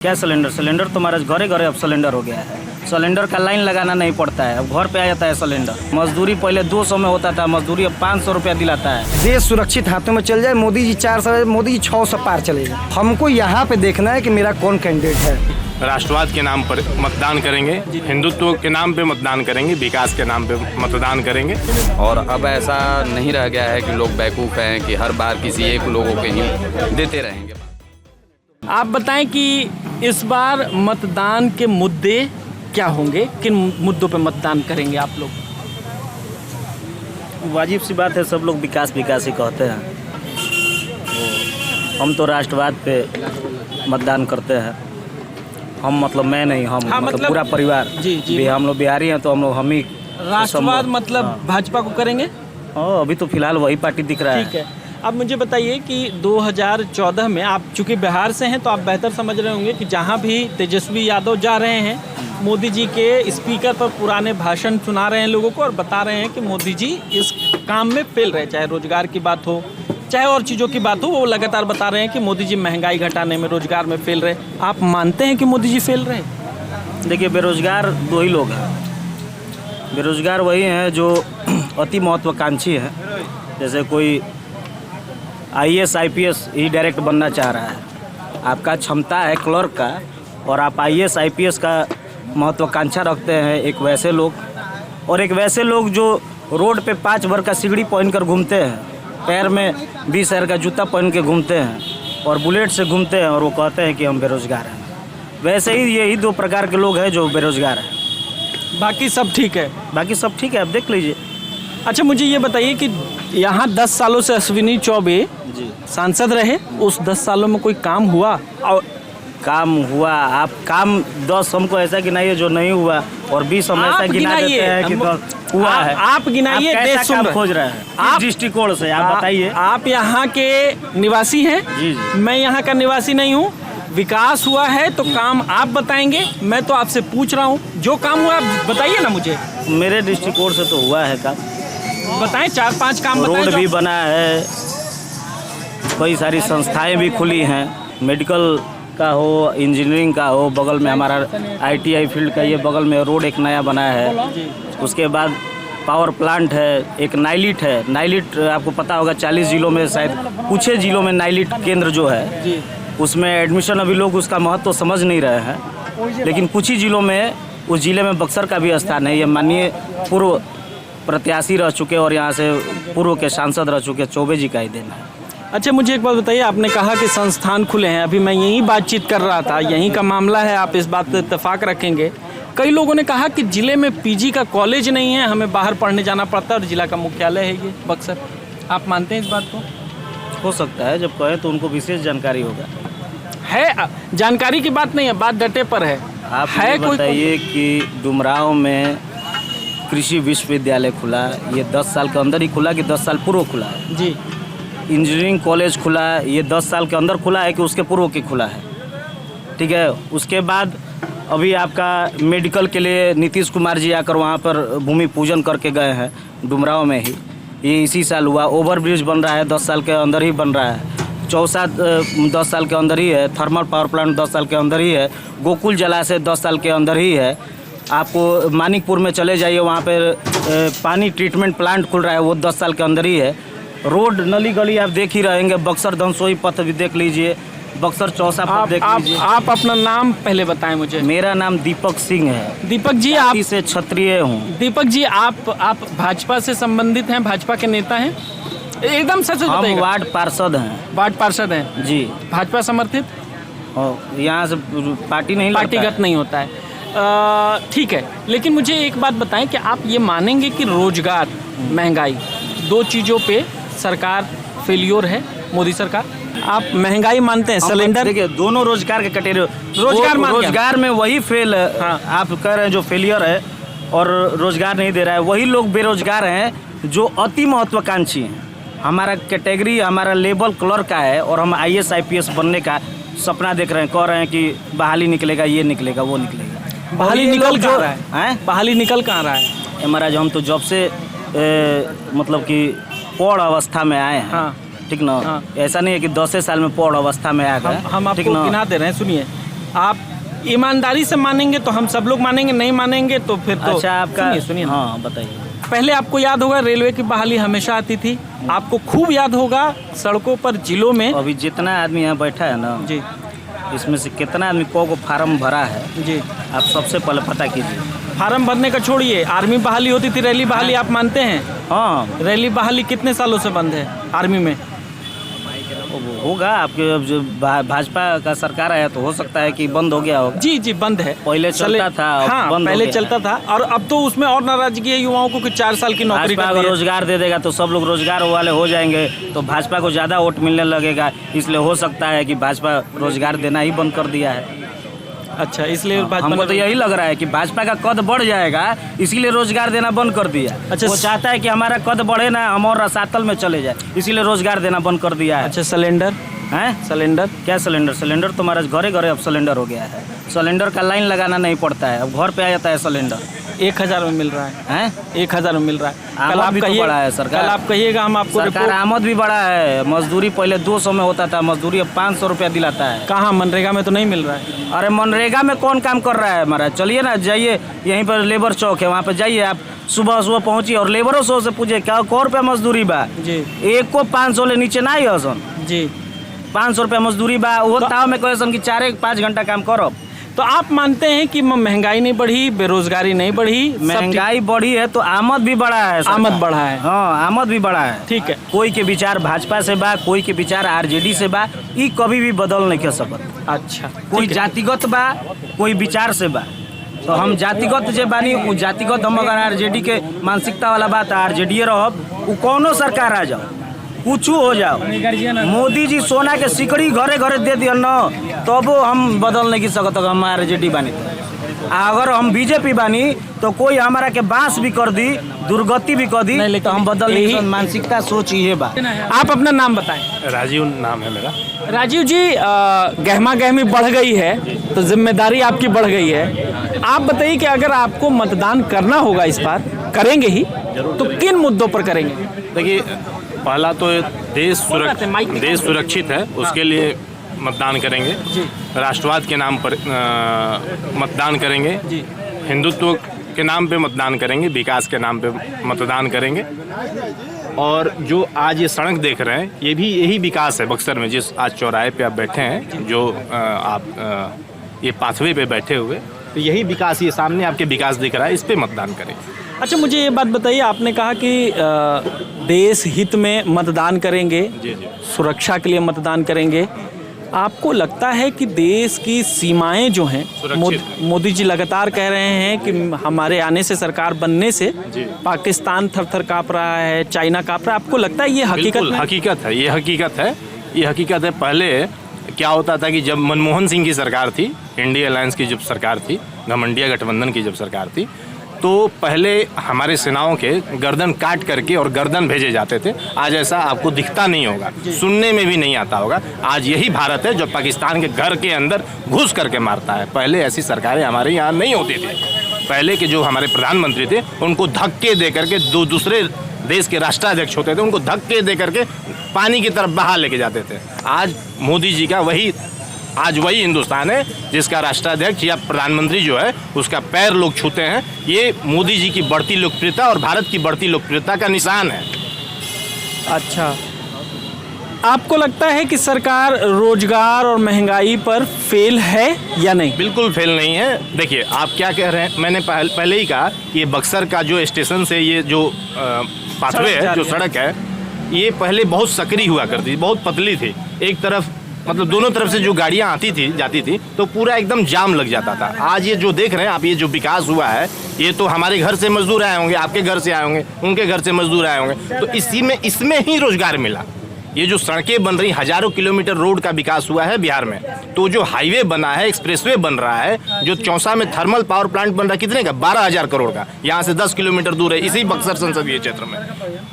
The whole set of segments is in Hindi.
क्या सिलेंडर सिलेंडर तो हमारे घरे घरे अब सिलेंडर हो गया है। सिलेंडर का लाइन लगाना नहीं पड़ता है, अब घर पे आ जाता है सिलेंडर। मजदूरी पहले 200 में होता था, मजदूरी अब 500 रुपया दिलाता है। देश सुरक्षित हाथों में चल जाए, मोदी जी 400, मोदी जी 600 पार चलेगा। हमको यहाँ पे देखना है कि मेरा कौन कैंडिडेट है। राष्ट्रवाद के नाम पर मतदान करेंगे, हिंदुत्व के नाम पे मतदान करेंगे, विकास के नाम पे मतदान करेंगे। और अब ऐसा नहीं रह गया है कि लोग बेवकूफ़ हैं कि हर बार किसी एक लोगों के ही देते रहेंगे। आप बताएं कि इस बार मतदान के मुद्दे क्या होंगे, किन मुद्दों पे मतदान करेंगे आप लोग? वाजिब सी बात है, सब लोग विकास विकास ही कहते हैं। हम तो राष्ट्रवाद पे मतदान करते हैं। हम मतलब मैं नहीं, हम हाँ, मतलब पूरा परिवार जी। भी हम लोग बिहारी हैं, तो हम लोग हम ही राष्ट्रवाद मतलब भाजपा को करेंगे। अभी तो फिलहाल वही पार्टी दिख रहा ठीक है। अब मुझे बताइए कि 2014 में आप चूंकि बिहार से हैं तो आप बेहतर समझ रहे होंगे कि जहां भी तेजस्वी यादव जा रहे हैं, मोदी जी के स्पीकर पर पुराने भाषण सुना रहे हैं लोगों को और बता रहे हैं कि मोदी जी इस काम में फेल रहे, चाहे रोजगार की बात हो चाहे और चीज़ों की बात हो, वो लगातार बता रहे हैं कि मोदी जी महंगाई घटाने में, रोजगार में फेल रहे। आप मानते हैं कि मोदी जी फेल रहे? देखिए, बेरोजगार दो ही लोग हैं। बेरोजगार वही हैं जो अति महत्वाकांक्षी हैं, जैसे कोई IAS IPS ही डायरेक्ट बनना चाह रहा है। आपका क्षमता है क्लर्क का और आप IAS IPS का महत्वाकांक्षा रखते हैं, एक वैसे लोग। और एक वैसे लोग जो रोड पे 5 भर का सिगड़ी पहन कर घूमते हैं, पैर में 20,000 का जूता पहन के घूमते हैं और बुलेट से घूमते हैं और वो कहते हैं कि हम बेरोजगार हैं। वैसे ही यही 2 प्रकार के लोग हैं जो बेरोजगार हैं। बाकी सब ठीक है? बाकी सब ठीक है, आप देख लीजिए। अच्छा, मुझे ये बताइए कि यहाँ 10 सालों से अश्विनी चौबे जी सांसद रहे, उस 10 सालों में कोई काम हुआ? और काम हुआ, आप काम 10 हमको ऐसा गिनाइए जो नहीं हुआ, और 20 हम ऐसा गिना देते हैं कि 10 हुआ है। आप गिनाइए, देश सुन रहे। खोज रहे हैं आप दृष्टिकोण से, आप बताइए। आप यहाँ के निवासी हैं? जी। मैं यहाँ का निवासी नहीं हूँ। विकास हुआ है तो काम आप बताएंगे, मैं तो आपसे पूछ रहा हूँ जो काम हुआ आप बताइए ना मुझे। मेरे दृष्टिकोण से तो हुआ है काम, बताएं, 4-5 काम बताएं। रोड भी बना है, कई सारी संस्थाएं भी खुली हैं, मेडिकल का हो, इंजीनियरिंग का हो, बगल में हमारा ITI फील्ड का ये बगल में रोड एक नया बना है। उसके बाद पावर प्लांट है, एक नाइलिट है। नाइलिट आपको पता होगा 40 जिलों में, शायद कुछ ही जिलों में नाइलिट केंद्र जो है, उसमें एडमिशन अभी लोग उसका महत्व समझ नहीं रहे हैं, लेकिन कुछ ही जिलों में, उस जिले में बक्सर का भी स्थान है। ये माननीय पूर्व प्रत्याशी रह चुके और यहाँ से पूर्व के सांसद रह चुके चौबे जी का ही देना है। अच्छा, मुझे एक बात बताइए, आपने कहा कि संस्थान खुले हैं, अभी मैं यही बातचीत कर रहा था, यहीं का मामला है, आप इस बात पर इत्तेफाक रखेंगे। कई लोगों ने कहा कि जिले में PG का कॉलेज नहीं है, हमें बाहर पढ़ने जाना पड़ता है और जिला का मुख्यालय है ये बक्सर। आप मानते हैं इस बात को? हो सकता है, जब कहें तो उनको विशेष जानकारी होगा। है, जानकारी की बात नहीं है, बात डटे पर है। आप है कोई बताइए कि डुमरांव में कृषि विश्वविद्यालय खुला, ये 10 साल के अंदर ही खुला कि 10 साल पूर्व खुला है? जी। इंजीनियरिंग कॉलेज खुला, ये 10 साल के अंदर खुला है कि उसके पूर्व की खुला है? ठीक है। उसके बाद अभी आपका मेडिकल के लिए नीतीश कुमार जी आकर वहाँ पर भूमि पूजन करके गए हैं, डुमरांव में ही, ये इसी साल हुआ। ओवरब्रिज बन रहा है, 10 साल के अंदर ही बन रहा है। चौसा 10 साल के अंदर ही है। थर्मल पावर प्लांट 10 साल के अंदर ही है। गोकुल जलाशय 10 साल के अंदर ही है। आपको मानिकपुर में चले जाइए, वहाँ पर पानी ट्रीटमेंट प्लांट खुल रहा है, वो 10 साल के अंदर ही है। रोड नली गली आप देख ही रहेंगे, बक्सर धनसोई पथ भी देख लीजिए, बक्सर चौसा पथ देख लीजिए। आप अपना नाम पहले बताएं मुझे। मेरा नाम दीपक सिंह है। दीपक जी, आप से क्षत्रिय हूँ। दीपक जी, आप भाजपा से संबंधित हैं, भाजपा के नेता हैं? एकदम सच हम बताइएगा। वार्ड पार्षद हैं। वार्ड पार्षद हैं जी। भाजपा समर्थित? यहाँ से पार्टी नहीं, पार्टीगत नहीं होता है। ठीक है, लेकिन मुझे एक बात बताएं कि आप ये मानेंगे कि रोजगार, महंगाई, 2 चीज़ों पे सरकार फेलियर है, मोदी सरकार? आप महंगाई मानते हैं, सिलेंडर? देखिए, दोनों रोजगार के कैटेगरी, रोजगार में वही फेल। हाँ। आप कह रहे हैं जो फेलियर है और रोजगार नहीं दे रहा है, वही लोग बेरोजगार हैं जो अति महत्वाकांक्षी हैं। हमारा कैटेगरी, हमारा लेवल क्लर्क का है और हम IAS IPS बनने का सपना देख रहे हैं, कह रहे हैं कि बहाली निकलेगा, ये निकलेगा, वो निकलेगा। बहाली निकल जो रहा है? बहाली निकल कहाँ रहा है? महाराज, हम तो जब से मतलब कि पौड़ अवस्था में आए हैं। हाँ। ठीक ना? हाँ। ऐसा नहीं है कि 10 साल में पौड़ अवस्था में आ गए। हम आपको गिना दे रहे हैं, सुनिए। आप ईमानदारी से मानेंगे तो हम सब लोग मानेंगे, नहीं मानेंगे तो फिर तो अच्छा आपका सुनिए ना। हाँ बताइए। पहले आपको याद होगा रेलवे की बहाली हमेशा आती थी, आपको खूब याद होगा सड़कों पर, जिलों में। अभी जितना आदमी यहाँ बैठा है ना, जी इसमें से कितना आदमी को फार्म भरा है जी, आप सबसे पहले पता कीजिए। फार्म भरने का छोड़िए, आर्मी बहाली होती थी, रैली बहाली आप मानते हैं? हाँ रैली बहाली कितने सालों से बंद है आर्मी में? वो होगा, आपके अब जो भाजपा का सरकार आया तो हो सकता है कि बंद हो गया होगा। जी जी बंद है, पहले चलता था, अब हाँ बंद हो पहले गया चलता था, और अब तो उसमें और नाराजगी है युवाओं को कि 4 साल की नौकरी भाजपा कर अगर दी है। रोजगार दे देगा तो सब लोग रोजगार वाले हो जाएंगे, तो भाजपा को ज़्यादा वोट मिलने लगेगा, इसलिए हो सकता है कि भाजपा रोजगार देना ही बंद कर दिया है। अच्छा, इसलिए भाजपा हमको ने- तो यही लग रहा है कि भाजपा का कद बढ़ जाएगा, इसीलिए रोजगार देना बंद कर दिया। अच्छा, वो चाहता है कि हमारा कद बढ़े ना, हम और रसातल में चले जाए, इसीलिए रोजगार देना बंद कर दिया है। अच्छा, सिलेंडर हैं? सिलेंडर क्या सिलेंडर? सिलेंडर तो हमारे घरे घरे अब सिलेंडर हो गया है, सिलेंडर का लाइन लगाना नहीं पड़ता है, अब घर पे आ जाता है सिलेंडर। 1000 में मिल रहा है, हैं? 1000 में मिल रहा है। आमद भी तो बढ़ा है सरकार। कल आप कहिएगा, हम आपको सरकार रिपोर्ट। आमद भी बढ़ा है, मजदूरी पहले 200 में होता था, मजदूरी अब 500 रुपया दिलाता है। कहाँ, मनरेगा में तो नहीं मिल रहा है। अरे मनरेगा में कौन काम कर रहा है हमारा? चलिए ना, जाइए यहीं पर लेबर चौक है, वहाँ पे जाइए आप, सुबह सुबह पहुँचिए और लेबरों से पूछिए क्या को रुपया मजदूरी बा। जी एक को 500 ले नीचे ना ही हसन, जी, 500 रुपया मजदूरी बा, वो ताव में कहे कि 4-5 घंटा काम करो। तो आप मानते हैं कि महंगाई नहीं बढ़ी, बेरोजगारी नहीं बढ़ी, सब महंगाई बढ़ी है तो आमद भी बढ़ा है, ठीक- आमद बढ़ा है। हाँ आमद भी बढ़ा है। ठीक है। कोई के विचार भाजपा से बा, कोई के विचार आरजेडी से बा, ई कभी भी बदल नहीं कर सकत। अच्छा, कोई ठीक है। जातिगत बा, कोई विचार से बा, तो हम जातिगत जे बानी उ जातिगत, हम अगर आरजेडी के मानसिकता वाला बात आरजेडी रहब, उ कौनो सरकार आ जाओ, कुछ हो जाओ, मोदी जी सोना के सिकड़ी घरे घरे दे दिया न, तबो हम बदल नहीं सकत, हम आरजेडी बानी तो। अगर हम बीजेपी बानी तो कोई हमारा के बांस भी कर दी, दुर्गति भी कर दी, नहीं, लेकिन तो हम बदल नहीं यही- सकत। मानसिकता सोच ये बा। आप अपना नाम बताएं। राजीव नाम है मेरा। राजीव जी, गहमा गहमी बढ़ गई है तो जिम्मेदारी आपकी बढ़ गई है। आप बताइए कि अगर आपको मतदान करना होगा इस बार, करेंगे ही, तो किन मुद्दों पर करेंगे? देखिए, पहला तो देश माइक में देश सुरक्षित है, उसके लिए मतदान करेंगे। जी। राष्ट्रवाद के नाम पर मतदान करेंगे। जी। हिंदुत्व के नाम पे मतदान करेंगे, विकास के नाम पे मतदान करेंगे। और जो आज ये सड़क देख रहे हैं, ये भी यही विकास है बक्सर में। जिस आज चौराहे पे आप बैठे हैं, जो आप ये पाथवे पे बैठे हुए, तो यही विकास, ये सामने आपके विकास दिख रहा है, इस पे मतदान करेंगे। अच्छा, मुझे ये बात बताइए, आपने कहा कि देश हित में मतदान करेंगे, जी जी। सुरक्षा के लिए मतदान करेंगे। आपको लगता है कि देश की सीमाएं जो हैं, सुरक्षित मोदी जी लगातार कह रहे हैं कि हमारे आने से, सरकार बनने से जी। पाकिस्तान थर-थर काँप रहा है, चाइना काँप रहा है, आपको लगता है ये हकीकत बिल्कुल में? हकीकत है, ये हकीकत है, ये हकीकत है। पहले क्या होता था कि जब मनमोहन सिंह की सरकार थी, इंडिया अलायंस की जब सरकार थी, घमंडिया गठबंधन की जब सरकार थी, तो पहले हमारे सेनाओं के गर्दन काट करके और गर्दन भेजे जाते थे। आज ऐसा आपको दिखता नहीं होगा, सुनने में भी नहीं आता होगा। आज यही भारत है जो पाकिस्तान के घर के अंदर घुस करके मारता है। पहले ऐसी सरकारें हमारे यहाँ नहीं होती थी। पहले के जो हमारे प्रधानमंत्री थे, उनको धक्के दे करके, दूसरे देश के राष्ट्राध्यक्ष होते थे, उनको धक्के दे करके पानी की तरफ बहा लेके जाते थे। आज मोदी जी का आज वही हिंदुस्तान है जिसका राष्ट्राध्यक्ष या प्रधानमंत्री जो है, उसका पैर लोग छूते हैं। ये मोदी जी की बढ़ती लोकप्रियता और भारत की बढ़ती लोकप्रियता का निशान है। अच्छा, आपको लगता है कि सरकार रोजगार और महंगाई पर फेल है या नहीं? बिल्कुल फेल नहीं है। देखिए, आप क्या कह रहे हैं, मैंने पहले ही कहा कि ये बक्सर का जो स्टेशन से ये जो पाथवे है, जो सड़क है, ये पहले बहुत सकरी हुआ करती थी, बहुत पतली थी। एक तरफ मतलब दोनों तरफ से जो गाड़ियां आती थी जाती थी, तो पूरा एकदम जाम लग जाता था। आज ये जो देख रहे हैं आप, ये जो विकास हुआ है, ये तो हमारे घर से मजदूर आए होंगे, आपके घर से आए होंगे, उनके घर से मजदूर आए होंगे, तो इसमें ही रोजगार मिला। ये जो सड़कें बन रही, हजारों किलोमीटर रोड का विकास हुआ है बिहार में। तो जो हाईवे बना है, एक्सप्रेसवे बन रहा है, जो चौसा में थर्मल पावर प्लांट बन रहा है, कितने का? 12,000 करोड़ का, यहाँ से 10 किलोमीटर दूर है, इसी बक्सर संसदीय क्षेत्र में।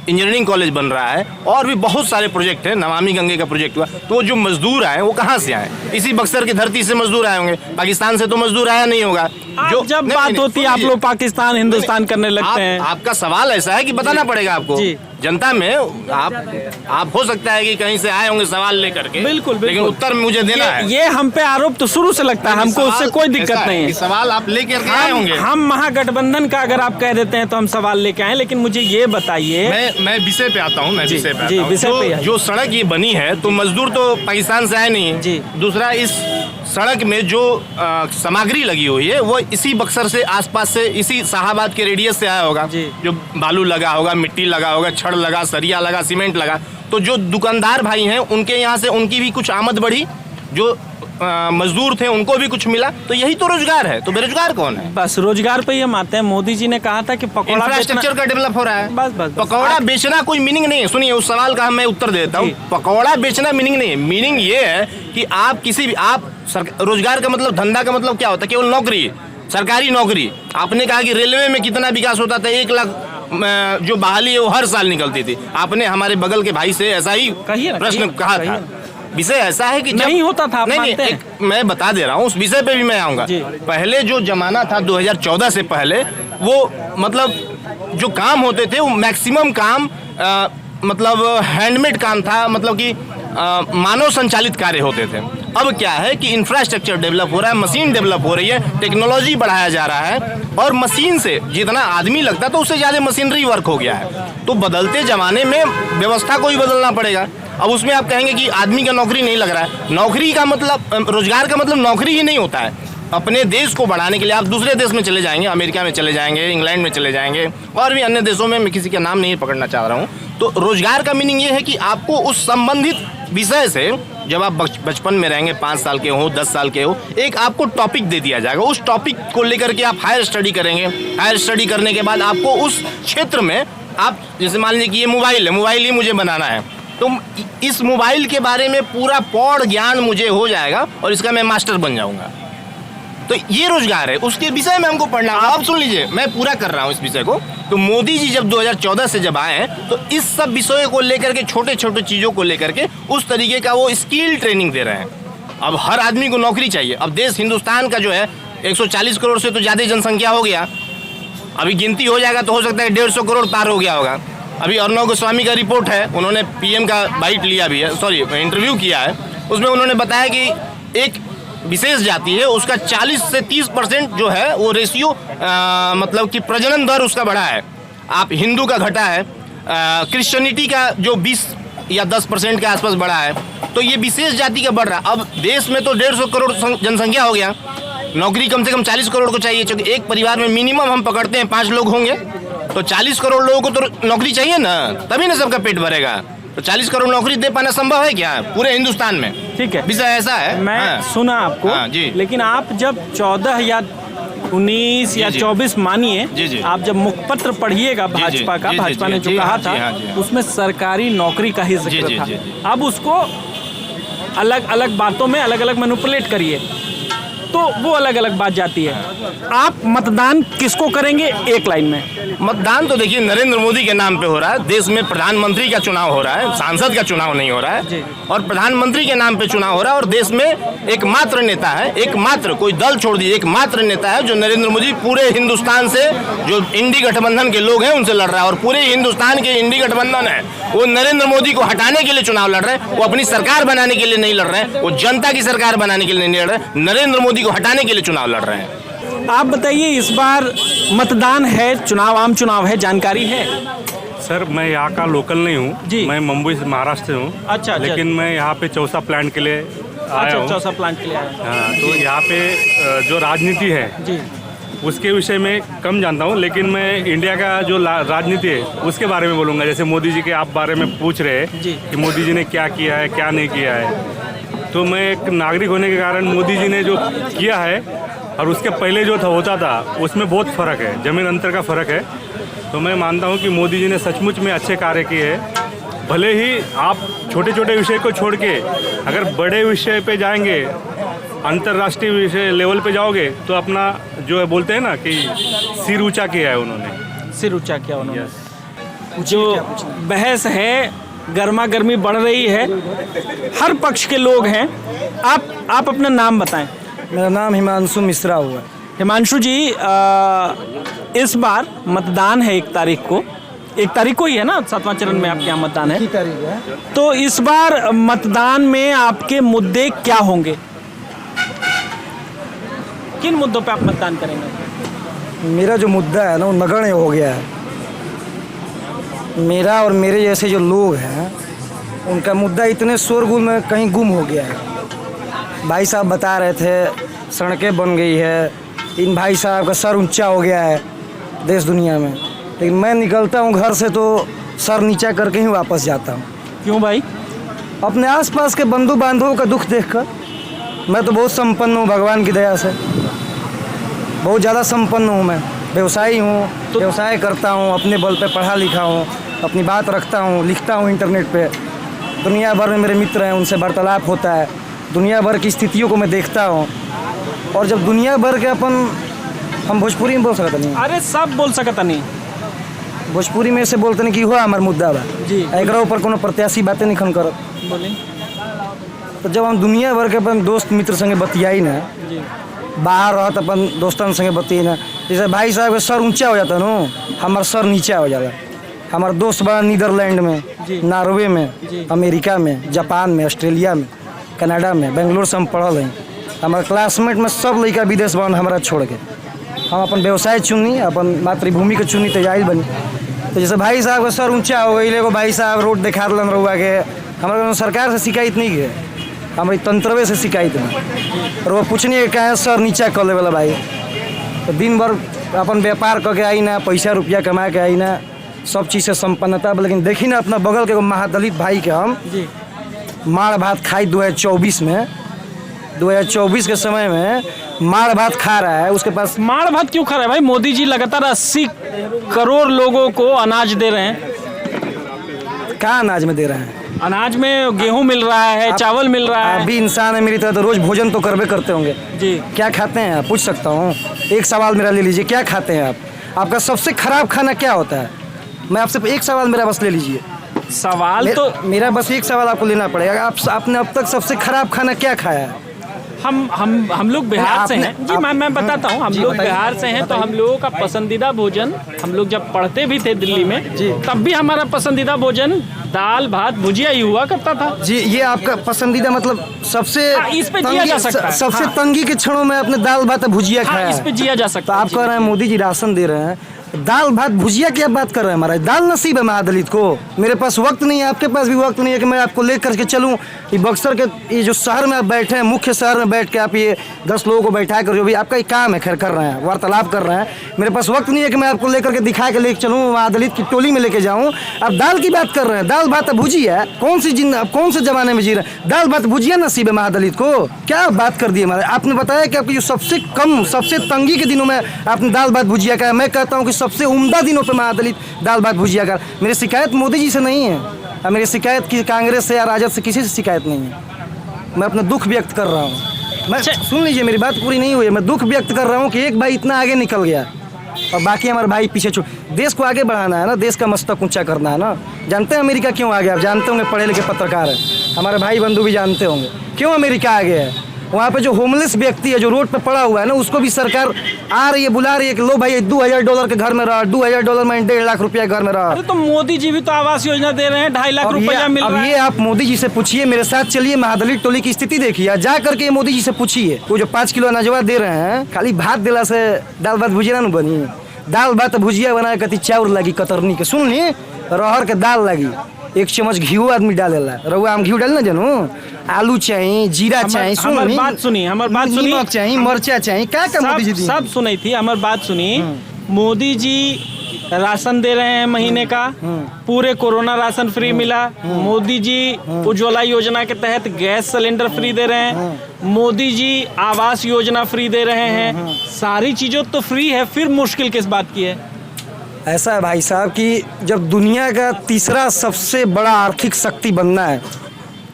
इंजीनियरिंग कॉलेज बन रहा है, और भी बहुत सारे प्रोजेक्ट हैं। नमामि गंगे का प्रोजेक्ट हुआ। तो जो मजदूर आए वो कहाँ से आए? इसी बक्सर की धरती से मजदूर आए होंगे, पाकिस्तान से तो मजदूर आया नहीं होगा। जब बात होती है आप लोग पाकिस्तान हिंदुस्तान करने लगते हैं। आपका सवाल ऐसा है कि बताना पड़ेगा आपको। जी। जनता में आप हो सकता है कि कहीं से आए होंगे सवाल लेकर के, बिल्कुल लेकिन उत्तर मुझे देना है। ये हम पे आरोप तो शुरू से लगता है, हमको उससे कोई दिक्कत नहीं है। सवाल आप लेकर के आए होंगे। हम महागठबंधन का अगर आप कह देते हैं तो हम सवाल लेके आए, लेकिन मुझे ये बताइए। मैं विषय पे आता हूँ। विषय पे जो सड़क ये बनी है तो मजदूर तो पाकिस्तान से आए नहीं जी। दूसरा, इस सड़क में जो सामग्री लगी हुई है वो इसी बक्सर से आसपास से, इसी शाहाबाद के रेडियस से आया होगा। जो बालू लगा होगा, मिट्टी लगा होगा, छड़ लगा, सरिया लगा, सीमेंट लगा। तो जो दुकानदार भाई हैं उनके यहाँ से उनकी भी कुछ आमद बढ़ी, जो मजदूर थे उनको भी कुछ मिला। तो यही तो रोजगार है। तो बेरोजगार कौन है? बस रोजगार पे ही हम आते हैं। मोदी जी ने कहा था कि पकौड़ा इंफ्रास्ट्रक्चर का डेवलप हो रहा है। बस पकौड़ा बेचना कोई मीनिंग नहीं है। सुनिए, उस सवाल का मैं उत्तर देता हूँ। पकौड़ा बेचना मीनिंग नहीं है। मीनिंग ये है कि आप किसी भी रोजगार का मतलब, धंधा का मतलब क्या होता है? केवल नौकरी, सरकारी नौकरी। आपने कहा कि रेलवे में कितना विकास होता था, 1 लाख जो बहाली है वो हर साल निकलती थी। आपने हमारे बगल के भाई से ऐसा ही प्रश्न कहा था। विषय ऐसा है कि नहीं होता था। नहीं, मैं बता दे रहा हूँ, उस विषय पे भी मैं आऊंगा। पहले जो जमाना था 2014 से पहले, वो मतलब जो काम होते थे वो मैक्सिमम काम मतलब हैंडमेड काम था, मतलब कि मानव संचालित कार्य होते थे। अब क्या है कि इंफ्रास्ट्रक्चर डेवलप हो रहा है, मशीन डेवलप हो रही है, टेक्नोलॉजी बढ़ाया जा रहा है, और मशीन से जितना आदमी लगता तो उससे ज़्यादा मशीनरी वर्क हो गया है। तो बदलते जमाने में व्यवस्था को ही बदलना पड़ेगा। अब उसमें आप कहेंगे कि आदमी का नौकरी नहीं लग रहा है। नौकरी का मतलब, रोजगार का मतलब नौकरी ही नहीं होता है। अपने देश को बढ़ाने के लिए आप दूसरे देश में चले जाएंगे, अमेरिका में चले जाएंगे, इंग्लैंड में चले जाएंगे, और भी अन्य देशों में। मैं किसी का नाम नहीं पकड़ना चाह रहा हूँ। तो रोजगार का मीनिंग ये है कि आपको उस संबंधित विषय से, जब आप बचपन में रहेंगे, 5 साल के हो, 10 साल के हो, एक आपको टॉपिक दे दिया जाएगा। उस टॉपिक को लेकर के आप हायर स्टडी करेंगे। हायर स्टडी करने के बाद आपको उस क्षेत्र में, आप जैसे मान लीजिए कि ये मोबाइल है, मोबाइल ही मुझे बनाना है, तो इस मोबाइल के बारे में पूरा पौड़ ज्ञान मुझे हो जाएगा और इसका मैं मास्टर बन जाऊंगा। तो ये रोजगार है। उसके विषय में हमको पढ़ना। आप सुन लीजिए, मैं पूरा कर रहा हूँ इस विषय को। तो मोदी जी जब 2014 से जब आए हैं, तो इस सब विषयों को लेकर के, छोटे छोटे चीज़ों को लेकर के उस तरीके का वो स्किल ट्रेनिंग दे रहे हैं। अब हर आदमी को नौकरी चाहिए। अब देश हिंदुस्तान का जो है 140 करोड़ से तो ज़्यादा जनसंख्या हो गया। अभी गिनती हो जाएगा तो हो सकता है 150 करोड़ पार हो गया होगा। अभी अर्नव गोस्वामी का रिपोर्ट है, उन्होंने पीएम का बाइट लिया भी है, सॉरी इंटरव्यू किया है। उसमें उन्होंने बताया कि एक विशेष जाति है, उसका 40 से 30% जो है वो रेशियो, मतलब कि प्रजनन दर उसका बढ़ा है। आप हिंदू का घटा है, क्रिश्चियनिटी का जो 20 या 10% के आसपास बढ़ा है। तो ये विशेष जाति का बढ़ रहा है। अब देश में तो 150 करोड़ जनसंख्या हो गया, नौकरी कम से कम 40 करोड़ को चाहिए, क्योंकि एक परिवार में मिनिमम हम पकड़ते हैं 5 लोग होंगे, तो 40 करोड़ लोगों को तो नौकरी चाहिए ना, तभी ना सबका पेट भरेगा। तो 40 करोड़ नौकरी दे पाना संभव है क्या पूरे हिंदुस्तान में? ठीक है, विषय ऐसा है। मैं सुना आपको। जी। लेकिन आप जब 14 या 19 या 24 मानिए, आप जब मुखपत्र पढ़िएगा भाजपा का, भाजपा ने जो कहा था उसमें सरकारी नौकरी का ही जिक्र था। अब उसको अलग अलग बातों में अलग अलग मैनिपुलेट करिए तो वो अलग अलग बात जाती है। आप मतदान किसको करेंगे एक लाइन में? मतदान तो देखिए नरेंद्र मोदी के नाम पे हो रहा है। देश में प्रधानमंत्री का चुनाव हो रहा है, सांसद का चुनाव नहीं हो रहा है, और प्रधानमंत्री के नाम पे चुनाव हो रहा है। और देश में एकमात्र नेता है, एकमात्र, कोई दल छोड़ दीजिए, एकमात्र नेता है जो नरेंद्र मोदी पूरे हिंदुस्तान से, जो इंडी गठबंधन के लोग हैं उनसे लड़ रहा है। और पूरे हिंदुस्तान के इंडी गठबंधन है वो नरेंद्र मोदी को हटाने के लिए चुनाव लड़ रहे हैं। वो अपनी सरकार बनाने के लिए नहीं लड़ रहे हैं, वो जनता की सरकार बनाने के लिए नहीं लड़ रहे हैं, नरेंद्र मोदी को हटाने के लिए चुनाव लड़ रहे हैं। आप बताइए, इस बार मतदान है, चुनाव आम चुनाव है, जानकारी है? सर मैं यहाँ का लोकल नहीं हूँ, मैं मुंबई से, महाराष्ट्र से हूँ। अच्छा, लेकिन मैं यहाँ पे चौसा प्लांट के लिए आया हूँ। चौसा प्लांट के लिए आया। हाँ, तो यहाँ पे जो राजनीति है उसके विषय में कम जानता हूँ, लेकिन मैं इंडिया का जो राजनीति है उसके बारे में बोलूँगा। जैसे मोदी जी के आप बारे में पूछ रहे हैं कि मोदी जी ने क्या किया है, क्या नहीं किया है। तो मैं एक नागरिक होने के कारण मोदी जी ने जो किया है और उसके पहले जो होता था उसमें बहुत फ़र्क है, ज़मीन अंतर का फ़र्क है। तो मैं मानता हूँ कि मोदी जी ने सचमुच में अच्छे कार्य किए हैं। भले ही आप छोटे छोटे विषय को छोड़ के अगर बड़े विषय पे जाएंगे, अंतर्राष्ट्रीय विषय लेवल पे जाओगे, तो अपना जो है बोलते हैं ना कि सिर ऊंचा किया है उन्होंने, सिर ऊंचा किया उन्होंने। जो बहस है, गर्मा गर्मी बढ़ रही है, हर पक्ष के लोग हैं। आप अपना नाम बताएं। मेरा नाम हिमांशु मिश्रा हुआ है। हिमांशु जी, इस बार मतदान है 1 तारीख को ही है ना, 7वां चरण में आपके यहाँ मतदान है। तो इस बार मतदान में आपके मुद्दे क्या होंगे? किन मुद्दों पे आप मतदान करेंगे? मेरा जो मुद्दा है ना वो नगण्य हो गया है। मेरा और मेरे जैसे जो लोग हैं उनका मुद्दा इतने शोरगुल में कहीं गुम हो गया है। भाई साहब बता रहे थे सड़कें बन गई है, इन भाई साहब का सर ऊंचा हो गया है देश दुनिया में, लेकिन मैं निकलता हूँ घर से तो सर नीचा करके ही वापस जाता हूँ। क्यों भाई? अपने आसपास के बंधु बांधवों का दुख देखकर। मैं तो बहुत संपन्न हूँ भगवान की दया से, बहुत ज़्यादा संपन्न हूँ। मैं व्यवसायी हूँ, व्यवसाय करता हूँ, अपने बल पे पढ़ा लिखा हूँ, अपनी बात रखता हूँ, लिखता हूँ इंटरनेट पे। दुनिया भर में मेरे मित्र हैं, उनसे वार्तालाप होता है, दुनिया भर की स्थितियों को मैं देखता हूँ। और जब दुनिया भर के हम भोजपुरी में बोल सकते नहीं। अरे सब बोल सकता नहीं, भोजपुरी में से बोलते नहीं कि हुआ हमार मुद्दा बा जी। एकरा ऊपर कोनो प्रत्याशी बातें नहीं खन करत। बोलिए। तो जब हम दुनिया भर के अपन दोस्त मित्र संगे बतियाई ना, बाहर रहत अपन दोस्तन संगे बतियाई ना, जैसे भाई साहब का सर ऊंचा हो जाता नो, हमार सर नीचा हो जाला। हमार दोस्त बड़ा नीदरलैंड में, नॉर्वे में, अमेरिका में, जापान में, ऑस्ट्रेलिया में, कनाडा में, बेंगलोर से हम पढ़ल हैं। हमारे क्लासमेट में सब लड़का विदेश बन हमारा छोड़ के। हम अपन व्यवसाय चुनी, अपन मातृभूमि के चुनी तो जाइल बनी। तो जैसे भाई साहब का सर ऊंचा हो गई, एगो भाई साहब रोड दिखा दिलन रहुआ के, हमारे सरकार से शिकायत नहीं है, हमारी तंत्रवे से शिकायत है। और वो पूछनी कहे सर नीचा कर ले वाला भाई। तो दिन भर अपन व्यापार करके आई ना, पैसा रुपया कमा के आई ना, सब चीज़ से संपन्नता। लेकिन देखी ना अपना बगल के एगो महादलित भाई के हम माड़ भात खाई 2024 में, 2024 के समय में माड़ भात खा रहा है। उसके पास माड़ भात क्यों खा रहा है भाई? मोदी जी लगातार 80 करोड़ लोगों को अनाज दे रहे हैं। कहाँ अनाज में दे रहे हैं? अनाज में गेहूं मिल रहा है, चावल मिल रहा है। आप भी इंसान है मेरी तरह, तो रोज भोजन तो करबे करते होंगे जी। क्या खाते हैं आप? पूछ सकता हूँ? एक सवाल मेरा ले लीजिए, क्या खाते हैं आप? आपका सबसे खराब खाना क्या होता है? मैं आपसे एक सवाल मेरा बस ले लीजिए। सवाल तो मेरा बस एक सवाल आपको लेना पड़ेगा। आपने अब तक सबसे खराब खाना क्या खाया है? हम लोग बिहार से हैं जी। मैं बताता हूँ, हम लोग बिहार से हैं, तो हम लोगों का पसंदीदा भोजन, हम लोग जब पढ़ते भी थे दिल्ली में, तब भी हमारा पसंदीदा भोजन दाल भात भुजिया ही हुआ करता था जी। ये आपका पसंदीदा मतलब सबसे इस पे जिया जा सकता है। सबसे तंगी के क्षणों में आपने दाल भात भुजिया खाया, इस पे जिया जा सकता है। तो आप कह रहे हैं मोदी जी राशन दे रहे हैं, दाल भात भुजिया की आप बात कर रहे हैं? हमारा दाल नसीब है महादलित को। मेरे पास वक्त नहीं है, आपके पास भी वक्त नहीं है कि मैं आपको लेकर के चलूं ये बक्सर के ये जो शहर में आप बैठे हैं, मुख्य शहर में बैठ के आप ये 10 लोगों को बैठा कर जो भी आपका काम है खैर कर रहे हैं, वार्तालाप कर रहे हैं। मेरे पास वक्त नहीं है कि मैं आपको लेकर के दिखा के लेकर चलूँ, महादलित की टोली में लेके जाऊँ। आप दाल की बात कर रहे हैं, दाल भात भुजिया। कौन से जमाने में जी रहे हैं? दाल भात भुजिया नसीब है महादलित को? क्या बात कर दी हमारे? आपने बताया कि आपकी जो सबसे कम सबसे तंगी के दिनों में आपने दाल भात भुजिया खाया। मैं कहता हूँ कि सबसे उम्दा दिनों पे महादलित दाल भात भुजिया का। मेरी शिकायत मोदी जी से नहीं है, और मेरी शिकायत की कांग्रेस से या राजद से किसी से शिकायत नहीं है। मैं अपना दुख व्यक्त कर रहा हूँ। मैं सुन लीजिए, मेरी बात पूरी नहीं हुई है। मैं दुख व्यक्त कर रहा हूँ कि एक भाई इतना आगे निकल गया और बाकी हमारे भाई पीछे छूट। देश को आगे बढ़ाना है ना, देश का मस्तक ऊंचा करना है ना। जानते हैं अमेरिका क्यों आ गया? आप जानते होंगे, पढ़े लिखे पत्रकार है, हमारे भाई बंधु भी जानते होंगे क्यों अमेरिका आ गया है। वहाँ पे जो होमलेस व्यक्ति है, जो रोड पे पड़ा हुआ है ना, उसको भी सरकार आ रही है, बुला रही है कि लो भाई $2000 के घर में रहा, $2000 में 1.5 लाख रुपया घर में रहा। अरे तो मोदी जी भी तो आवास योजना दे रहे हैं, 2.5 लाख रुपया मिल रहा है। अब ये आप मोदी जी से पूछिए, मेरे साथ चलिए, महादलित टोली की स्थिति देखिए, जा करके मोदी जी से पूछिए। वो जो 5 किलो अनाजवा दे रहे हैं, खाली भात दिला से दाल भात भुजिया ना बनी। दाल भात भुजिया बनाए कति चाउर लगी कतरनी के, सुन ली, रहर के दाल लगी, 1 चम्मच घी आदमी डालेला। रहुआ हम घी डाल ना जानू, आलू चाहिए, जीरा चाहिए, हमारी बात सुनी, नमक चाहिए, मरचा चाहिए, क्या मोदी जी सब सुनी थी। हमारी बात सुनी, मोदी जी राशन दे रहे हैं महीने का, पूरे कोरोना राशन फ्री मिला। मोदी जी उज्ज्वला योजना के तहत गैस सिलेंडर फ्री दे रहे हैं। मोदी जी आवास योजना फ्री दे रहे हैं। सारी चीजों तो फ्री है, फिर मुश्किल किस बात की है? ऐसा है भाई साहब कि जब दुनिया का तीसरा सबसे बड़ा आर्थिक शक्ति बनना है,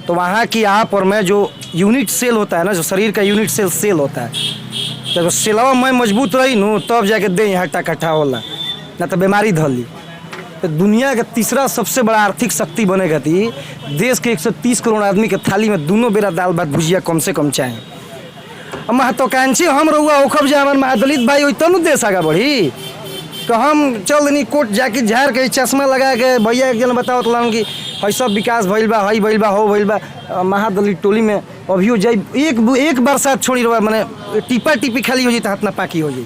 तो वहाँ की आप और मैं जो यूनिट सेल होता है ना, जो शरीर का यूनिट सेल होता है, जब सेलवा मैं मजबूत रही नू, तब जाके दे हट्टा कट्ठा होला, ना तो बीमारी धली। तो दुनिया का तीसरा सबसे बड़ा आर्थिक शक्ति बनेगा थी देश के 130 करोड़ आदमी के थाली में दोनों बेरा दाल भात भुजिया कम से कम चाहिए। महत्वाकांक्षी हम रहुआ ओखब जे हमार महादलित भाई होई तनु देश आगा बढ़ी। तो हम चल नहीं कोर्ट जाके झाड़ के चश्मा लगा के भैया एक जन बताओ तो कि है सब विकास भइल बा, हई भइल बा, हो भइल बा। महादलित टोली में अभियो जाई एक बरसात छोड़ी रहा मैंने टिपा टिपी खाली हो जाए हाथ ना पाकी हो जाए।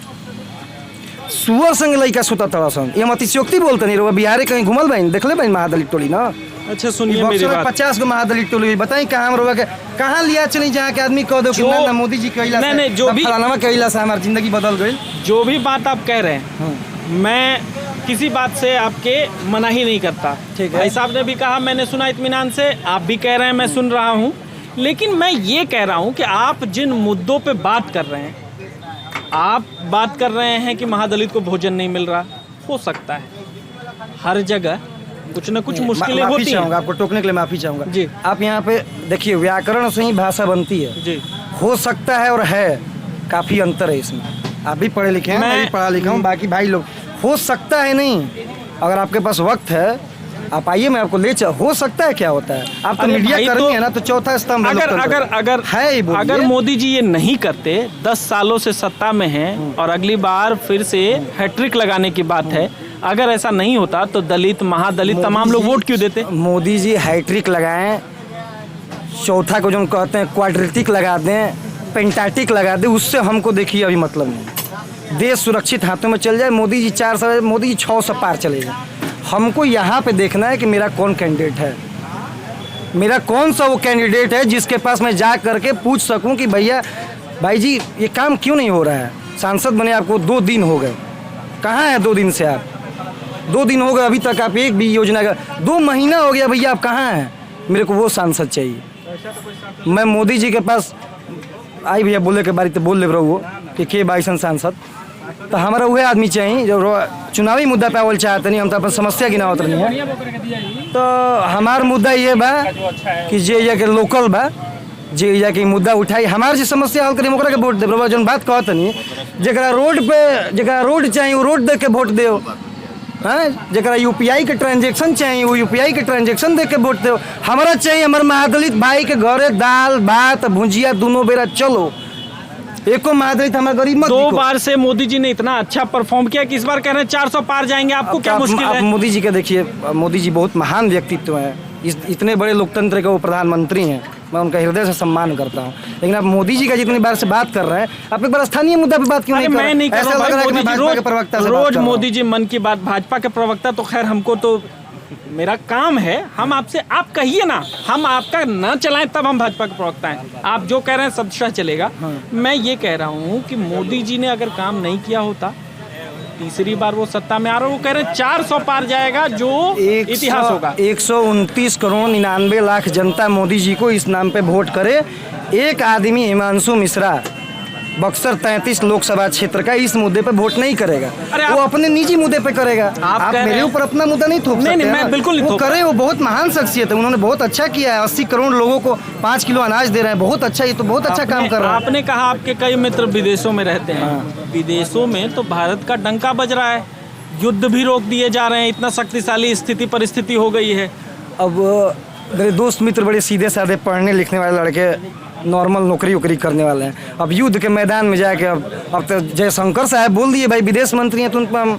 सुअर संग लड़का सुता था सन, ये अतिशयोक्ति बोलते नहीं रहा। बिहारे कहीं घूमल बाइन देखले बाइन महादलित टोली ना। अच्छा सुनिए मेरी बात, 50 गो महादलित टोली बताई कहाँ हम के कहाँ लिया चली जहाँ के आदमी कह दो कि ना मोदी जी कहला से नहीं, जो भी फलाना कहला से हमारी जिंदगी बदल गई। जो भी बात आप कह रहे हैं मैं किसी बात से आपके मना ही नहीं करता। ठीक है। भाई साहब ने भी कहा, मैंने सुना इत्मीनान से, आप भी कह रहे हैं, मैं सुन रहा हूँ। लेकिन मैं ये कह रहा हूँ कि आप जिन मुद्दों पे बात कर रहे हैं, आप बात कर रहे हैं कि महादलित को भोजन नहीं मिल रहा। हो सकता है हर जगह कुछ न कुछ मुश्किलें होती हैं। आपको टोकने के लिए माफी चाहूंगा जी। आप यहाँ पे देखिए व्याकरण से ही भाषा बनती है जी। हो सकता है और है काफी अंतर है इसमें। आप भी पढ़े लिखे हैं, मैं भी पढ़ा लिखा हूँ, बाकी भाई लोग हो सकता है नहीं। अगर आपके पास वक्त है आप आइए, मैं आपको ले चल। हो सकता है क्या होता है, आप तो मीडिया कर्मी है ना, तो चौथा स्तंभ अगर मोदी जी ये नहीं करते, 10 सालों से सत्ता में हैं और अगली बार फिर से हैट्रिक लगाने की बात है, अगर ऐसा नहीं होता तो दलित महादलित तमाम लोग वोट क्यों देते? मोदी जी हैट्रिक लगाएं, चौथा को जो कहते हैं क्वाड्रेटिक लगा दें, पेंटाटिक लगा दें, उससे हमको देखिए अभी मतलब नहीं। देश सुरक्षित हाथों में चल जाए। मोदी जी 400, मोदी जी 600 पार चलेगा। हमको यहाँ पे देखना है कि मेरा कौन कैंडिडेट है, मेरा कौन सा वो कैंडिडेट है जिसके पास मैं जा करके पूछ सकूं कि भैया भाई जी ये काम क्यों नहीं हो रहा है। सांसद बने आपको 2 दिन हो गए, कहाँ है 2 दिन से आप? 2 दिन हो गए अभी तक आप एक भी योजना का, 2 महीना हो गया भैया आप कहाँ हैं? मेरे को वो सांसद चाहिए। मैं मोदी जी के पास आई भैया बोले के बारी तो बोल ले रहा कि के बाइसन सांसद, तो हमारा वह आदमी चाहिए जो चुनावी मुद्दा पे आवल चाहते नहीं। हम तो अपन समस्या की ना होता नहीं है। तो हमार मुद्दा ये बा कि जे या के लोकल बा, जे या के मुद्दा उठाई, हमार जो समस्या हल करी ओकरा के वोट दे। जो बात कहते नहीं, जरा रोड पे जरा रोड चाहिए वो रोड दे के वोट दे। हाँ, जरा यूपीआई के ट्रांजेक्शन चाहिए वो यूपीआई के ट्रांजेक्शन दे के वोट दे। हमारा चाहिए हमारे महादलित भाई के घरे दाल भात भुजिया दोनों बेरा चलो। एको महादलित हमारा गरीब मत। 2 बार से मोदी जी ने इतना अच्छा परफॉर्म किया कि इस बार कह रहे हैं 400 पार जाएंगे। आपको क्या मुश्किल है? मोदी जी का देखिए, मोदी जी बहुत महान व्यक्तित्व है, इतने बड़े लोकतंत्र के वो प्रधानमंत्री हैं, मैं उनका हृदय से सम्मान करता हूँ। लेकिन आप मोदी जी का जितनी बार से बात कर रहे हैं, आप एक बार स्थानीय मुद्दा पे बात क्यों नहीं कर रहे? मैं नहीं कर रहा हूं। रोज मोदी जी मन की बात, भाजपा के प्रवक्ता तो खैर हमको तो मेरा काम है, हम आपसे आप कहिए ना, हम आपका न चलाएं तब हम भाजपा के प्रवक्ता हैं। आप जो कह रहे हैं सब चलेगा। मैं ये कह रहा हूँ कि मोदी जी ने अगर काम नहीं किया होता, तीसरी बार वो सत्ता में आ रहा है, वो कह रहे हैं 400 पार जाएगा जो इतिहास होगा। 129 करोड़ 99 लाख जनता मोदी जी को इस नाम पे वोट करे। एक आदमी हिमांशु मिश्रा बक्सर 33 लोकसभा क्षेत्र का इस मुद्दे पे वोट नहीं करेगा। वो अपने निजी मुद्दे पे करेगा। आप मेरे ऊपर अपना मुद्दा नहीं थोप सकते। नहीं, मैं बिल्कुल नहीं वो करे, वो बहुत महान शख्सियत है, उन्होंने बहुत अच्छा किया है। 80 करोड़ लोगों को 5 किलो अनाज दे रहे हैं, बहुत अच्छा, ये तो बहुत अच्छा काम कर रहा है। आपने कहा आपके कई मित्र विदेशों में रहते हैं। विदेशों में तो भारत का डंका बज रहा है, युद्ध भी रोक दिए जा रहे हैं, इतना शक्तिशाली स्थिति परिस्थिति हो गई है। अब मेरे दोस्त मित्र बड़े सीधे साधे पढ़ने लिखने वाले लड़के, नॉर्मल नौकरी वोकरी करने वाले हैं। अब युद्ध के मैदान में जाके अब तो जयशंकर साहब बोल दिए भाई विदेश मंत्री हैं, तो उन पर हम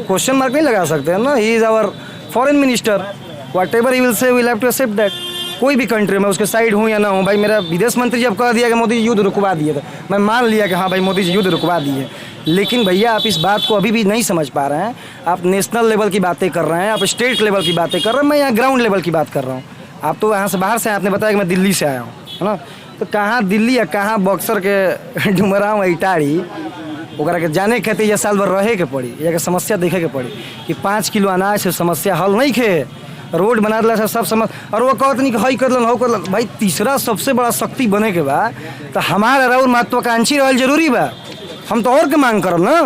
क्वेश्चन मार्क नहीं लगा सकते हैं ना। He is our foreign minister, whatever he will say we'll have to accept that. कोई भी कंट्री में उसके साइड हूँ या ना हूँ, भाई मेरा विदेश मंत्री जब कह दिया कि मोदी युद्ध रुकवा दिए, तो मैं मान लिया कि हाँ भाई मोदी जी युद्ध रुकवा दिए। लेकिन भैया आप इस बात को अभी भी नहीं समझ पा रहे हैं। आप नेशनल लेवल की बातें कर रहे हैं, आप स्टेट लेवल की बातें कर रहे हैं, मैं यहाँ ग्राउंड लेवल की बात कर रहा हूँ। आप तो यहाँ से बाहर से, आपने बताया कि मैं दिल्ली से आया हूँ, है ना। तो कहाँ दिल्ली या कहाँ बक्सर के डुमराव इटाड़ी ओकरा के जाने के ये साल भर रहे के पड़ी, या समस्या देखे के पड़ी कि 5 किलो अनाज से समस्या हल नहीं खे। रोड बना दिला से सब समझ, और वो कहते नहीं कि हई कर लन हो कर लन। भाई तीसरा सबसे बड़ा शक्ति बने के बा तो हमारा और महत्वाकांक्षी रहल जरूरी बा। हम तो और के मांग करब ना,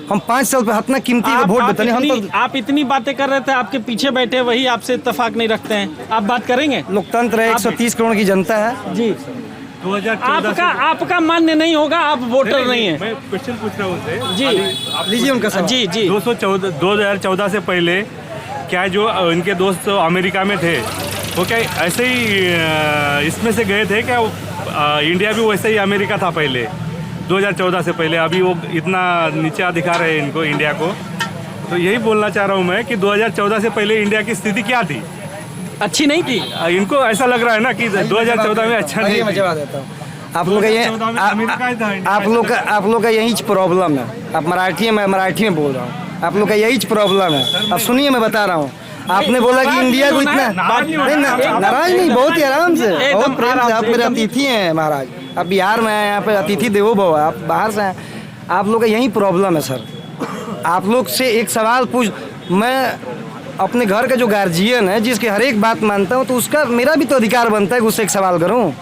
हम 5 साल पे इतना कीमती वोट देते नहीं। हम तो आप इतनी बातें कर रहे थे, आपके पीछे बैठे वही आपसे इत्तेफाक नहीं रखते हैं। आप बात करेंगे? लोकतंत्र है, 130 करोड़ की जनता है जी। 2014 आपका मान्य नहीं होगा, आप वोटर नहीं है। मैं क्वेश्चन पूछ रहा हूँ उनसे जी, लीजिए उनका सवाल। जी 2014 से पहले क्या जो इनके दोस्त अमेरिका में थे वो क्या ऐसे ही इसमें से गए थे क्या इंडिया भी वैसे ही अमेरिका था पहले 2014 से पहले। अभी वो इतना नीचा दिखा रहे हैं इनको, इंडिया को। तो यही बोलना चाह रहा हूँ मैं कि 2014 से पहले इंडिया की स्थिति क्या थी? अच्छी नहीं थी। इनको ऐसा लग रहा है ना कि 2014 में अच्छा नहीं मैं थी। जवाब देता हूँ। आप लोग का ये आप लोग का यही प्रॉब्लम है। आप मराठी में, मैं मराठी में बोल रहा हूँ। आप लोग का यही प्रॉब्लम है। अब सुनिए, मैं बता रहा हूँ। आपने बोला कि इंडिया को इतना नाराज नहीं, बहुत ही आराम से, बहुत प्रेम से। आप मेरे अतिथि हैं महाराज। आप बिहार में हैं, यहाँ पे अतिथि देवो भव। आप बाहर से हैं। आप लोग का यही प्रॉब्लम है सर। आप लोग से एक सवाल पूछ, मैं अपने घर का जो गार्जियन है, जिसके हर एक बात मानता हूँ, तो उसका मेरा भी तो अधिकार बनता है कि उससे एक सवाल करूँ।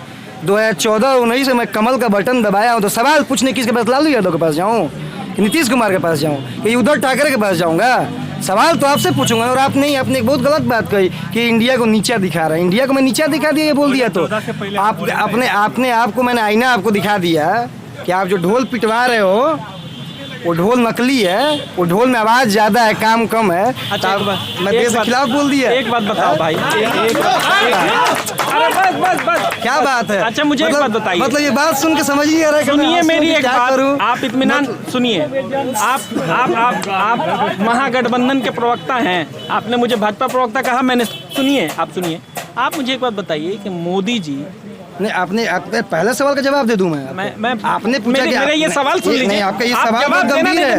2014-19 से मैं कमल का बटन दबाया हूँ, तो सवाल पूछने किसके पास? लालू यादव के पास जाऊँ कि नीतीश कुमार के पास जाऊँ कि उद्धव ठाकरे के पास जाऊँगा? सवाल तो आपसे पूछूंगा। और आप नहीं, आपने एक बहुत गलत बात कही कि इंडिया को नीचा दिखा रहा है। इंडिया को मैं नीचा दिखा दिया ये बोल दिया तो आपने आपको मैंने आईना आपको दिखा दिया कि आप जो ढोल पिटवा रहे हो वो ढोल नकली है, वो ढोल में आवाज ज्यादा है, काम कम है। अच्छा, मैं देश के खिलाफ बोल दिया। एक बात बताओ भाई, अरे बस क्या बात है? अच्छा, मुझे एक बात बताइए। मतलब ये बात सुन के समझ नहीं आ रहा है। सुनिए मेरी एक बात, आप इत्मीनान सुनिए। आप महागठबंधन के प्रवक्ता हैं। आपने मुझे भाजपा प्रवक्ता कहा, मैंने सुनिए, आप सुनिए। आप मुझे एक बात बताइए कि मोदी जी नहीं, आपने पहले सवाल का जवाब दे दूं मैं आपने पूछा कि मेरे ये सवाल सुन लीजिए। नहीं, आपका ये सवाल बहुत गंभीर है,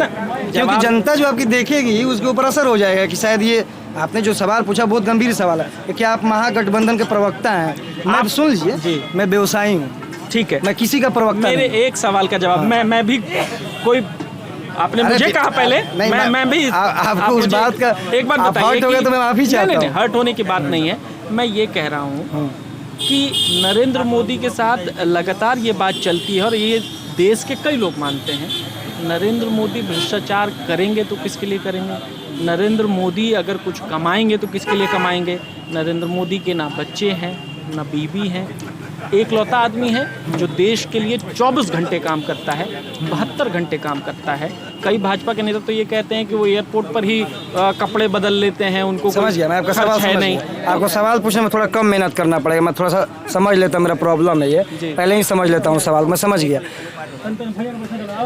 क्योंकि जनता जो आपकी देखेगी उसके ऊपर असर हो जाएगा कि शायद ये आपने जो सवाल पूछा बहुत गंभीर सवाल है कि क्या आप महागठबंधन के प्रवक्ता हैं? मैं सुन लीजिए, मैं व्यवसायी हूँ, ठीक है, मैं किसी का प्रवक्ता मेरे नहीं। एक सवाल का जवाब मैं भी कोई आपने मुझे कहा पहले, मैं भी आपको उस बात का एक बात बताइए। हर्ट हो गया तो मैं माफी चाहता हूँ। हर्ट होने की बात नहीं है। मैं ये कह रहा हूँ कि नरेंद्र मोदी के साथ लगातार ये बात चलती है और ये देश के कई लोग मानते हैं, नरेंद्र मोदी भ्रष्टाचार करेंगे तो किसके लिए करेंगे? नरेंद्र मोदी अगर कुछ कमाएंगे तो किसके लिए कमाएंगे? नरेंद्र मोदी के ना बच्चे हैं, ना बीवी हैं, एकलौता आदमी है जो देश के लिए 24 घंटे काम करता है, 72 घंटे काम करता है। कई भाजपा के नेता तो ये कहते हैं कि वो एयरपोर्ट पर ही कपड़े बदल लेते हैं, उनको समझ गया मैं आपका सवाल है नहीं। आपको सवाल पूछने में थोड़ा कम मेहनत करना पड़ेगा। मैं थोड़ा सा समझ लेता हूँ, मेरा प्रॉब्लम है ये, पहले ही समझ लेता हूँ सवाल, मैं समझ गया।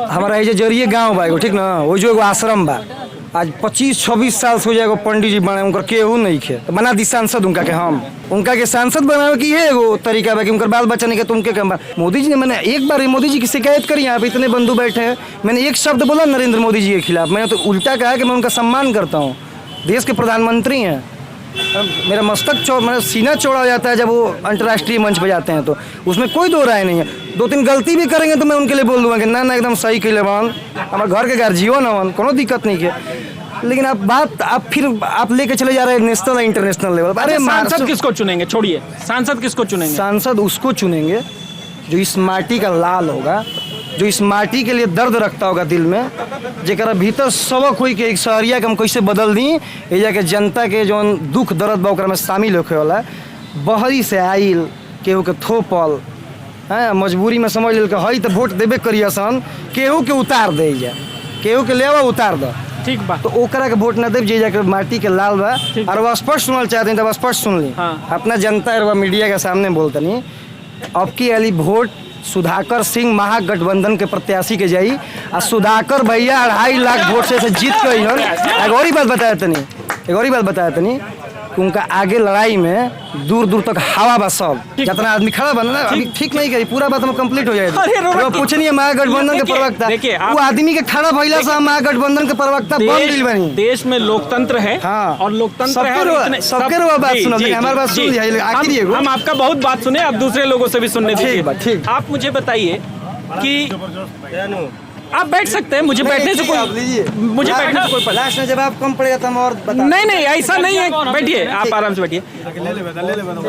हमारा ये जो जरिए गाँव बा, ठीक ना, वो जो एगो आश्रम बा, आज 25-26 साल से हो जाएगा पंडित जी बने, उनका केहू नहीं खे, तो बना दी सांसद उनका के हम उनका के सांसद बनावे की है एगो तरीका बा कि उनका बाल बच्चा नहीं के तुमके कम। मोदी जी ने, मैंने एक बार मोदी जी की शिकायत करी, यहाँ पे इतने बंधु बैठे हैं, मैंने एक शब्द बोला नरेंद्र मोदी जी के खिलाफ, मैंने तो उल्टा कहा कि मैं उनका सम्मान करता हूँ, देश के प्रधानमंत्री हैं। मेरा मस्तक मेरा सीना चौड़ा हो जाता है जब वो अंतर्राष्ट्रीय मंच पर जाते हैं, तो उसमें कोई दो राय नहीं है। 2-3 गलती भी करेंगे तो मैं उनके लिए बोल दूंगा कि ना एकदम सही के लिए वन, हमारे घर के गार्जियन हवन, कोनो दिक्कत नहीं है। लेकिन आप लेके चले जा रहे हैं नेशनल और इंटरनेशनल लेवल। अरे सांसद किसको चुनेंगे? छोड़िए, सांसद किसको चुनेंगे? सांसद उसको चुनेंगे जो इस माटी का लाल होगा, जो इस माटी के लिए दर्द रखता होगा दिल में, जरा भीतर सबक हुई कि एक शहरिया के हम कैसे बदल दी, ये जाके जनता के जो दुख दर्द बा में शामिल होके वाला, बहरी से आइल केहू के थोपल है, मजबूरी में समझ लेल हई तो वोट देबे करिए सन, केहू के उतार दे जा, केहू के लेवा उतार दो, ठीक बा, तो ओकरा के वोट न देव जे जाके माटी के लाल बा। और वह स्पष्ट सुनल चाहते हैं तो स्पष्ट सुन ली। हाँ। अपना जनता और मीडिया के सामने बोलते नहीं, अब की वाली वोट सुधाकर सिंह महागठबंधन के प्रत्याशी के जाई, और सुधाकर भैया 2.5 लाख वोट से जीत गई। एक और ही बात बताया तनी कि उनका आगे लड़ाई में दूर दूर तक हवा बा, सब जितना आदमी खड़ा बना ना, अभी ठीक नहीं करी, पूरा बात हम कंप्लीट हो जाएगी। पूछनिए महागठबंधन के प्रवक्ता, वो आदमी के खड़ा भइला से महागठबंधन के प्रवक्ता बन गई बनी। देश में लोकतंत्र है। हाँ। और लोकतंत्र है, सबके बात सुनो, हमारी बात सुन लीजिए आखिर। हम आपका बहुत बात सुने, अब दूसरे लोगों से भी सुनने दीजिए। आप मुझे बताइए कि आप बैठ सकते हैं, मुझे बैठने से कोई लास्ट में जब आप कम पड़ेगा तो हम और बता। नहीं ऐसा नहीं है, बैठिए, आप आराम से बैठिए।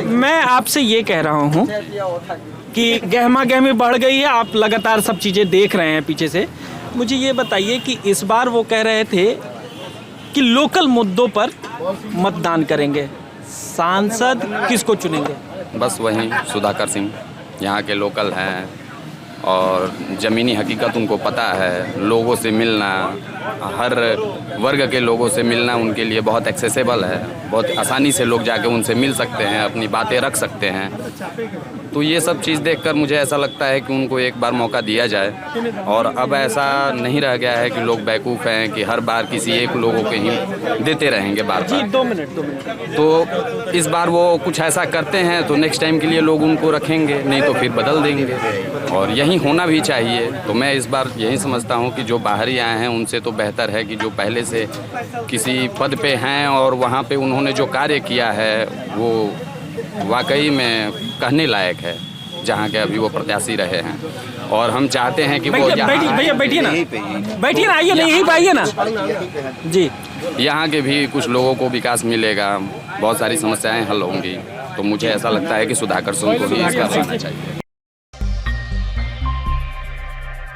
मैं आपसे ये कह रहा हूँ कि गहमा गहमी बढ़ गई है, आप लगातार सब चीज़ें देख रहे हैं पीछे से। मुझे ये बताइए कि इस बार वो कह रहे थे कि लोकल मुद्दों पर मतदान करेंगे, सांसद किसको चुनेंगे? बस वही सुधाकर सिंह यहाँ के लोकल हैं और ज़मीनी हकीकत उनको पता है, लोगों से मिलना, हर वर्ग के लोगों से मिलना उनके लिए बहुत एक्सेसिबल है, बहुत आसानी से लोग जाके उनसे मिल सकते हैं, अपनी बातें रख सकते हैं। तो ये सब चीज़ देखकर मुझे ऐसा लगता है कि उनको एक बार मौका दिया जाए। और अब ऐसा नहीं रह गया है कि लोग बेवकूफ़ हैं कि हर बार किसी एक लोगों के ही देते रहेंगे बार बार। 2 मिनट। तो इस बार वो कुछ ऐसा करते हैं तो नेक्स्ट टाइम के लिए लोग उनको रखेंगे, नहीं तो फिर बदल देंगे, और यही होना भी चाहिए। तो मैं इस बार यही समझता हूँ कि जो बाहरी आए हैं उनसे तो बेहतर है कि जो पहले से किसी पद पे हैं और वहाँ पे उन्होंने जो कार्य किया है वो वाकई में कहने लायक है, जहाँ के अभी वो प्रत्याशी रहे हैं। और हम चाहते हैं कि वो भैया बैठिए ना, आइए ना, यहीं पे आइए ना जी। यहाँ के भी कुछ लोगों को विकास मिलेगा, बहुत सारी समस्याएं हल होंगी। तो मुझे ऐसा लगता है कि सुधाकर सिंह को भी इसका बनना चाहिए।